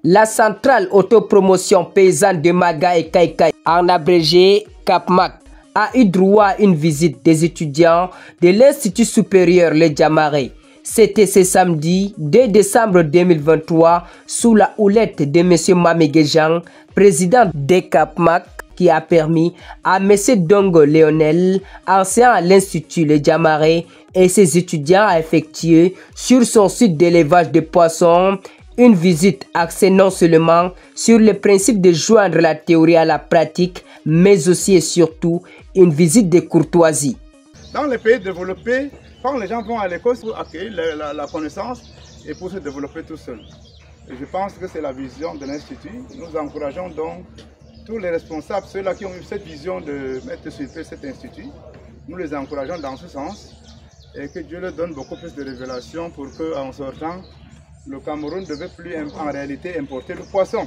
La centrale autopromotion paysanne de Maga et Kaikai, en abrégé CAPMAC, a eu droit à une visite des étudiants de l'Institut supérieur Le Djamare. C'était ce samedi 2 décembre 2023 sous la houlette de M. Mamegéjan, président de CAPMAC, qui a permis à M. Dongo Léonel, enseignant à l'Institut Le Djamare, et ses étudiants à effectuer sur son site d'élevage de poissons une visite axée non seulement sur le principe de joindre la théorie à la pratique, mais aussi et surtout une visite de courtoisie. Dans les pays développés, quand les gens vont à l'école pour acquérir la connaissance et pour se développer tout seuls. Et je pense que c'est la vision de l'Institut. Nous encourageons donc tous les responsables, ceux-là qui ont eu cette vision de mettre sur pied cet institut, nous les encourageons dans ce sens et que Dieu leur donne beaucoup plus de révélations pour qu'en sortant, le Cameroun ne devait plus en réalité importer le poisson.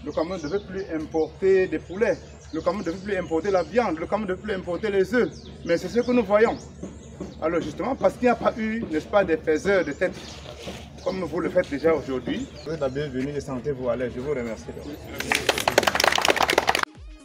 Le Cameroun ne devait plus importer des poulets. Le Cameroun ne devait plus importer la viande. Le Cameroun ne devait plus importer les œufs. Mais c'est ce que nous voyons. Alors justement, parce qu'il n'y a pas eu, n'est-ce pas, des faiseurs de tête, comme vous le faites déjà aujourd'hui. Vous êtes la bienvenue et sentez-vous à l'aise. Je vous remercie.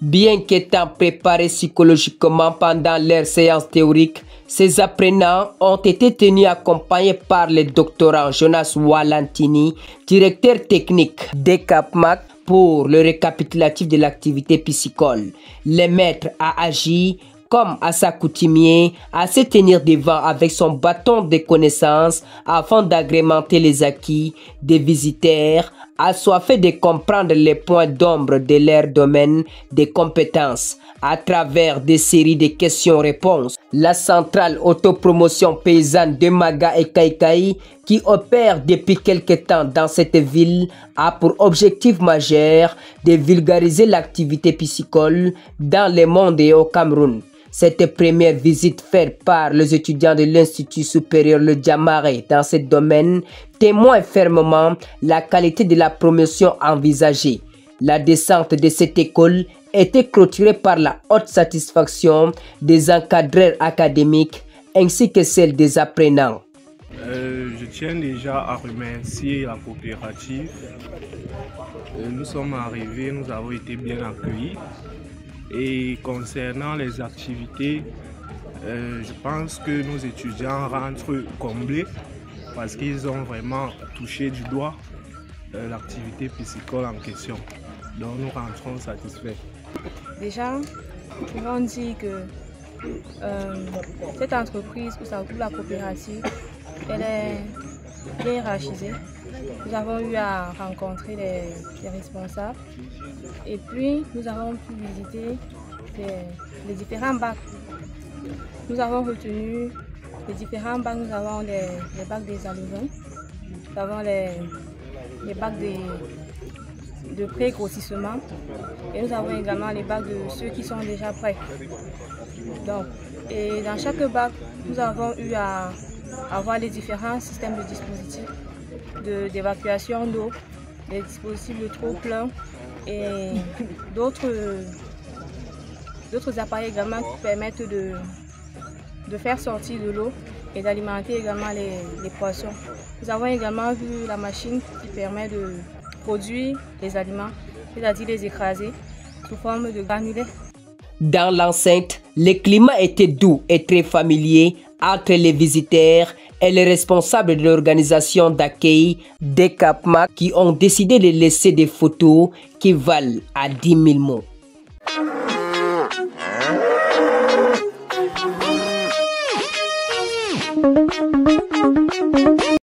Bien qu'étant préparés psychologiquement pendant leur séance théorique, ces apprenants ont été tenus accompagnés par le doctorant Jonas Walantini, directeur technique de CAPMAC, pour le récapitulatif de l'activité piscicole. Le maître a agi comme à sa coutumier, à se tenir devant avec son bâton de connaissances afin d'agrémenter les acquis des visiteurs, assoiffés de comprendre les points d'ombre de leur domaine de compétences à travers des séries de questions-réponses. La centrale autopromotion paysanne de Maga et Kaikai, qui opère depuis quelque temps dans cette ville, a pour objectif majeur de vulgariser l'activité piscicole dans le monde et au Cameroun. Cette première visite faite par les étudiants de l'Institut supérieur Le Djamare dans ce domaine témoigne fermement la qualité de la promotion envisagée. La descente de cette école était clôturée par la haute satisfaction des encadreurs académiques ainsi que celle des apprenants. Je tiens déjà à remercier la coopérative. Nous sommes arrivés, nous avons été bien accueillis. Et concernant les activités, je pense que nos étudiants rentrent comblés parce qu'ils ont vraiment touché du doigt l'activité piscicole en question. Donc nous rentrons satisfaits. Déjà, nous pouvons dire que cette entreprise, ou la coopérative, elle est bien hiérarchisée. Nous avons eu à rencontrer les responsables et puis nous avons pu visiter les différents bacs. Nous avons retenu les différents bacs. Nous avons les bacs des allevants, nous avons les bacs de pré-grossissement et nous avons également les bacs de ceux qui sont déjà prêts. Donc, et dans chaque bac, nous avons eu à avoir les différents systèmes de dispositifs d'évacuation d'eau, des dispositifs de trop-plein et d'autres appareils également qui permettent de faire sortir de l'eau et d'alimenter également les poissons. Nous avons également vu la machine qui permet de produire les aliments, c'est-à-dire les écraser sous forme de granulés. Dans l'enceinte, le climat était doux et très familier entre les visiteurs et les responsables de l'organisation d'accueil des CAPMAC qui ont décidé de laisser des photos qui valent à 10 000 mots.